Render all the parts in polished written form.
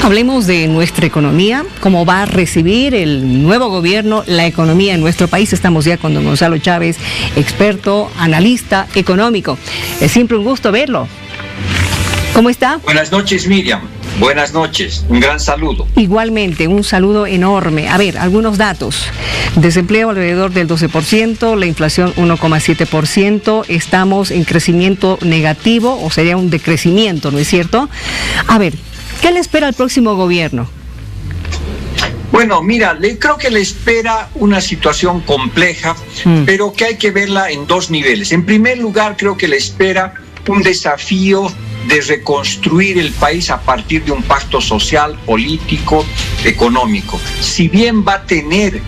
Hablemos de nuestra economía, cómo va a recibir el nuevo gobierno la economía en nuestro país. Estamos ya con don Gonzalo Chávez, experto, analista económico. Es siempre un gusto verlo. ¿Cómo está? Buenas noches, Miriam. Buenas noches. Un gran saludo. Igualmente, un saludo enorme. A ver, algunos datos. Desempleo alrededor del 12%, la inflación 1,7%, estamos en crecimiento negativo, o sería un decrecimiento, ¿no es cierto? A ver, ¿qué le espera al próximo gobierno? Bueno, mira, creo que le espera una situación compleja, pero que hay que verla en dos niveles. En primer lugar, creo que le espera un desafío de reconstruir el país a partir de un pacto social, político, económico. Si bien va a tener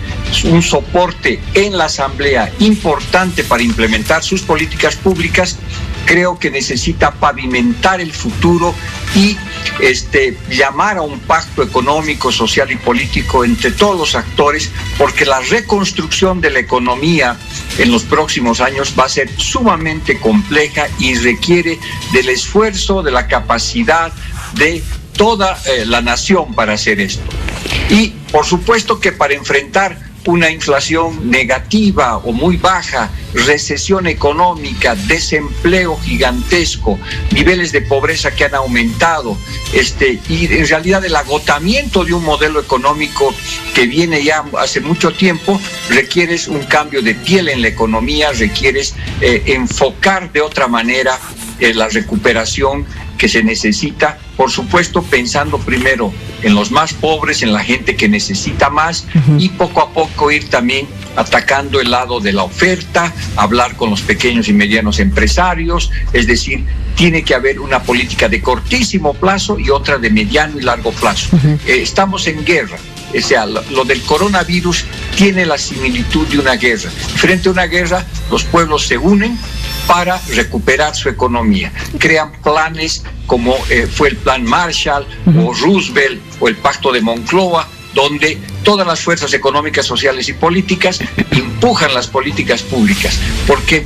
un soporte en la Asamblea importante para implementar sus políticas públicas, creo que necesita pavimentar el futuro y llamar a un pacto económico, social y político entre todos los actores, porque la reconstrucción de la economía en los próximos años va a ser sumamente compleja y requiere del esfuerzo, de la capacidad de toda la nación para hacer esto. Y por supuesto que para enfrentar una inflación negativa o muy baja, recesión económica, desempleo gigantesco, niveles de pobreza que han aumentado, y en realidad el agotamiento de un modelo económico que viene ya hace mucho tiempo, requieres un cambio de piel en la economía, requieres enfocar de otra manera la recuperación que se necesita, por supuesto pensando primero en los más pobres, en la gente que necesita más, y poco a poco ir también atacando el lado de la oferta, hablar con los pequeños y medianos empresarios, es decir, tiene que haber una política de cortísimo plazo y otra de mediano y largo plazo. Estamos en guerra. O sea, lo del coronavirus tiene la similitud de una guerra. Frente a una guerra, los pueblos se unen para recuperar su economía. Crean planes como fue el Plan Marshall o Roosevelt o el Pacto de Moncloa, donde todas las fuerzas económicas, sociales y políticas empujan las políticas públicas, porque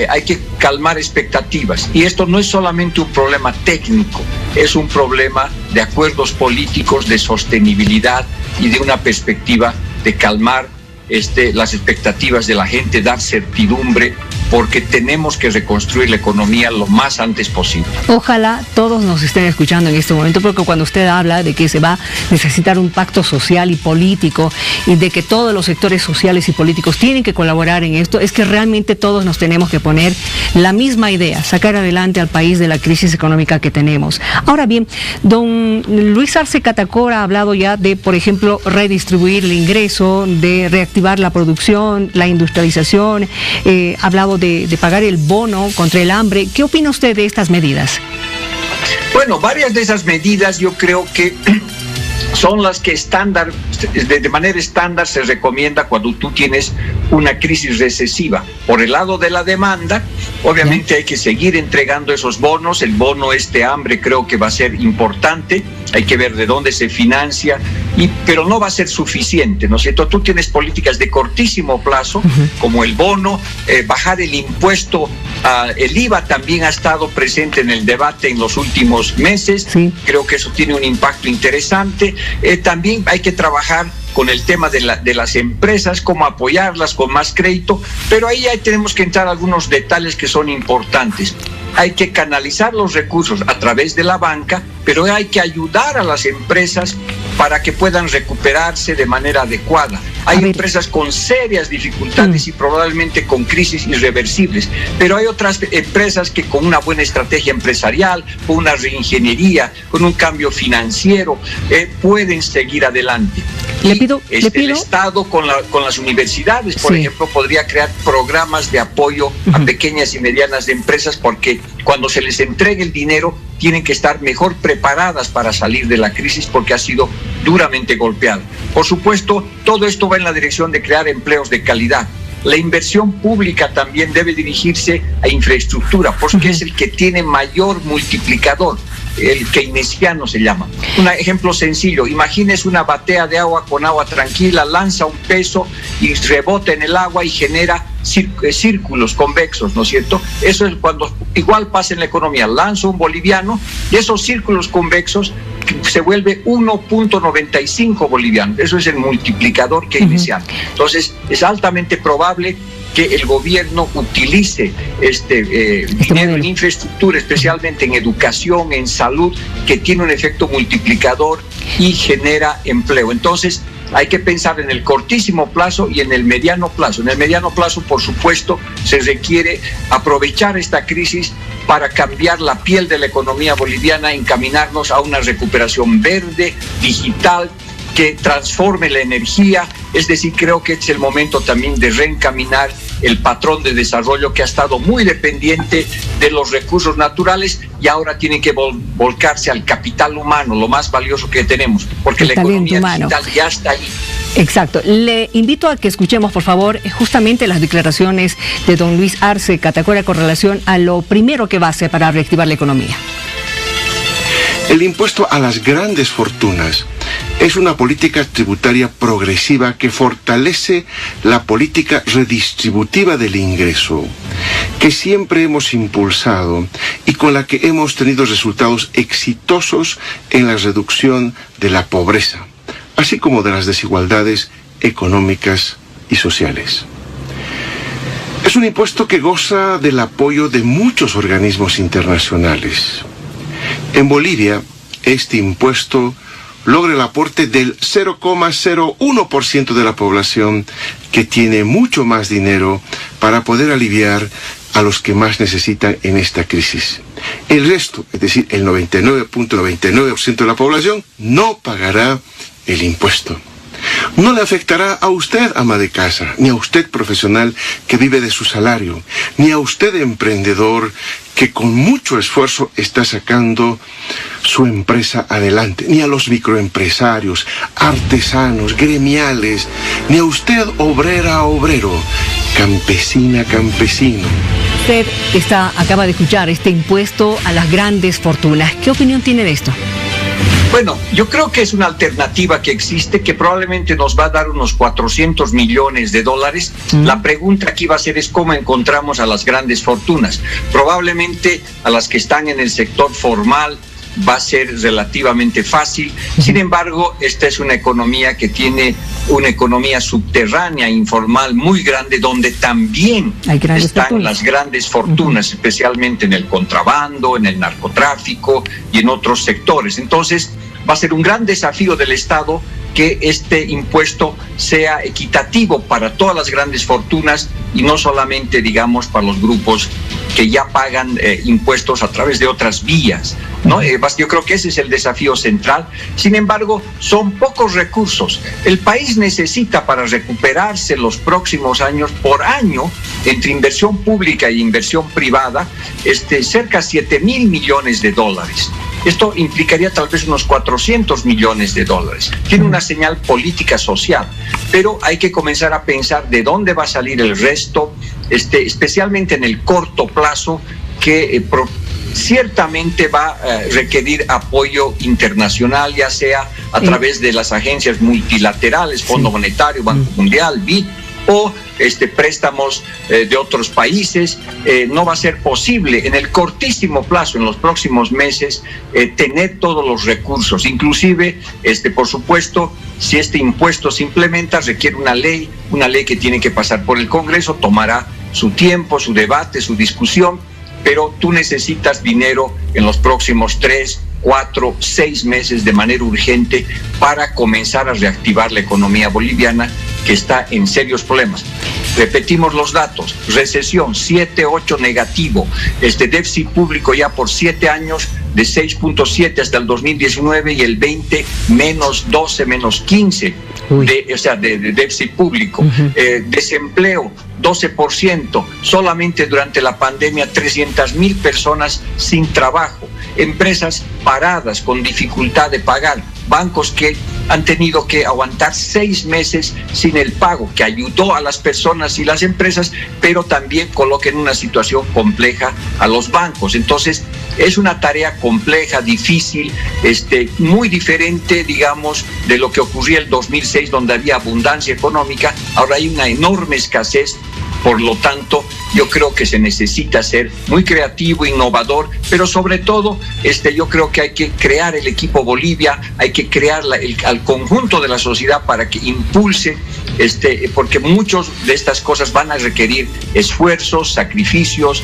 hay que calmar expectativas. Y esto no es solamente un problema técnico, es un problema de acuerdos políticos, de sostenibilidad y de una perspectiva de calmar las expectativas de la gente, dar certidumbre, porque tenemos que reconstruir la economía lo más antes posible. Ojalá todos nos estén escuchando en este momento, porque cuando usted habla de que se va a necesitar un pacto social y político y de que todos los sectores sociales y políticos tienen que colaborar en esto, es que realmente todos nos tenemos que poner la misma idea, sacar adelante al país de la crisis económica que tenemos. Ahora bien, don Luis Arce Catacora ha hablado ya de, por ejemplo, redistribuir el ingreso, de reactivar la producción, la industrialización, ha hablado de pagar el bono contra el hambre. ¿Qué opina usted de estas medidas? Bueno, varias de esas medidas yo creo que son las que de manera estándar se recomienda cuando tú tienes una crisis recesiva. Por el lado de la demanda, obviamente hay que seguir entregando esos bonos. El bono hambre creo que va a ser importante. Hay que ver de dónde se financia, pero no va a ser suficiente, ¿no es cierto? Tú tienes políticas de cortísimo plazo, como el bono, bajar el impuesto, el IVA también ha estado presente en el debate en los últimos meses. Sí. Creo que eso tiene un impacto interesante. También hay que trabajar con el tema de las empresas, cómo apoyarlas con más crédito, pero ahí tenemos que entrar algunos detalles que son importantes. Hay que canalizar los recursos a través de la banca, pero hay que ayudar a las empresas para que puedan recuperarse de manera adecuada. Hay empresas con serias dificultades y probablemente con crisis irreversibles, pero hay otras empresas que con una buena estrategia empresarial, con una reingeniería, con un cambio financiero, pueden seguir adelante. El Estado con las universidades, por ejemplo, podría crear programas de apoyo a pequeñas y medianas empresas, porque cuando se les entregue el dinero tienen que estar mejor preparadas para salir de la crisis, porque ha sido duramente golpeada. Por supuesto, todo esto va en la dirección de crear empleos de calidad. La inversión pública también debe dirigirse a infraestructura, porque es el que tiene mayor multiplicador. el keynesiano se llama. Un ejemplo sencillo, imagínese una batea de agua con agua tranquila, lanza un peso y rebota en el agua y genera círculos convexos, ¿no es cierto? Eso es cuando igual pasa en la economía, lanza un boliviano y esos círculos convexos se vuelve 1.95 bolivianos. Eso es el multiplicador keynesiano. Entonces, es altamente probable que el gobierno utilice dinero en infraestructura, especialmente en educación, en salud, que tiene un efecto multiplicador y genera empleo. Entonces, hay que pensar en el cortísimo plazo y en el mediano plazo. En el mediano plazo, por supuesto, se requiere aprovechar esta crisis para cambiar la piel de la economía boliviana, encaminarnos a una recuperación verde, digital, que transforme la energía. Es decir, creo que es el momento también de reencaminar el patrón de desarrollo que ha estado muy dependiente de los recursos naturales y ahora tiene que volcarse al capital humano, lo más valioso que tenemos, porque la economía digital ya está ahí. Exacto. Le invito a que escuchemos, por favor, justamente las declaraciones de don Luis Arce Catacora con relación a lo primero que va a hacer para reactivar la economía. El impuesto a las grandes fortunas es una política tributaria progresiva que fortalece la política redistributiva del ingreso, que siempre hemos impulsado y con la que hemos tenido resultados exitosos en la reducción de la pobreza, así como de las desigualdades económicas y sociales. Es un impuesto que goza del apoyo de muchos organismos internacionales. En Bolivia, este impuesto logra el aporte del 0,01% de la población, que tiene mucho más dinero para poder aliviar a los que más necesitan en esta crisis. El resto, es decir, el 99.99% de la población, no pagará el impuesto. No le afectará a usted, ama de casa, ni a usted, profesional que vive de su salario, ni a usted, emprendedor que con mucho esfuerzo está sacando su empresa adelante, ni a los microempresarios, artesanos, gremiales, ni a usted, obrera, obrero, campesina, campesino. Usted acaba de escuchar este impuesto a las grandes fortunas. ¿Qué opinión tiene de esto? Bueno, yo creo que es una alternativa que existe, que probablemente nos va a dar unos 400 millones de dólares. La pregunta aquí va a ser es cómo encontramos a las grandes fortunas. Probablemente a las que están en el sector formal va a ser relativamente fácil. Sin embargo, esta es una economía que tiene una economía subterránea, informal, muy grande, donde también están las grandes fortunas, especialmente en el contrabando, en el narcotráfico y en otros sectores. Entonces, va a ser un gran desafío del Estado que este impuesto sea equitativo para todas las grandes fortunas y no solamente, digamos, para los grupos que ya pagan impuestos a través de otras vías, ¿no? Yo creo que ese es el desafío central. Sin embargo, son pocos recursos. El país necesita, para recuperarse los próximos años, por año, entre inversión pública e inversión privada, cerca de 7,000 millones de dólares. Esto implicaría tal vez unos 400 millones de dólares. Tiene una señal política social, pero hay que comenzar a pensar de dónde va a salir el resto, especialmente en el corto plazo, que ciertamente va a requerir apoyo internacional, ya sea a través de las agencias multilaterales, Fondo Monetario, Banco Mundial, BID, o préstamos de otros países. No va a ser posible en el cortísimo plazo, en los próximos meses, tener todos los recursos. Inclusive, por supuesto, si este impuesto se implementa, requiere una ley que tiene que pasar por el Congreso, tomará su tiempo, su debate, su discusión, pero tú necesitas dinero en los próximos 3, 4, 6 meses de manera urgente para comenzar a reactivar la economía boliviana, que está en serios problemas. Repetimos los datos: recesión 7,8 negativo, déficit público ya por 7 años de 6,7 hasta el 2019 y el 20 menos 12, menos 15 de déficit público. Desempleo 12%, solamente durante la pandemia 300,000 personas sin trabajo, empresas paradas con dificultad de pagar, bancos que han tenido que aguantar 6 meses sin el pago, que ayudó a las personas y las empresas, pero también coloca en una situación compleja a los bancos. Entonces, es una tarea compleja, difícil, muy diferente, digamos, de lo que ocurría el 2006, donde había abundancia económica. Ahora hay una enorme escasez. Por lo tanto, yo creo que se necesita ser muy creativo, innovador, pero sobre todo, yo creo que hay que crear el equipo Bolivia, hay que crear al conjunto de la sociedad para que impulse, porque muchas de estas cosas van a requerir esfuerzos, sacrificios,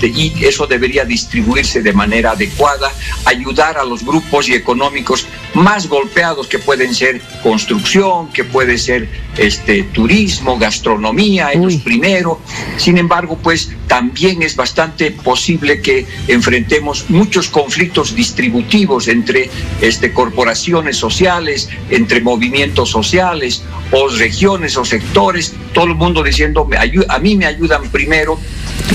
y eso debería distribuirse de manera adecuada, ayudar a los grupos y económicos más golpeados, que pueden ser construcción, que puede ser turismo, gastronomía, ellos primero. Sin embargo, pues también es bastante posible que enfrentemos muchos conflictos distributivos entre corporaciones sociales, entre movimientos sociales o regiones o sectores, todo el mundo diciendo a mí me ayudan primero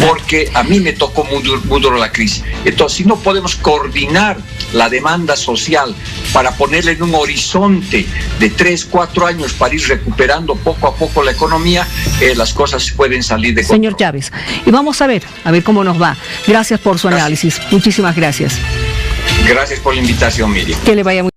porque a mí me tocó muy duro la crisis. Entonces, si no podemos coordinar la demanda social para ponerle en un horizonte de 3, 4 años para ir recuperando poco a poco la economía, las cosas pueden salir de control. Señor Chávez, y vamos a ver cómo nos va. Gracias por su análisis. Muchísimas gracias. Gracias por la invitación, Miriam. Que le vaya muy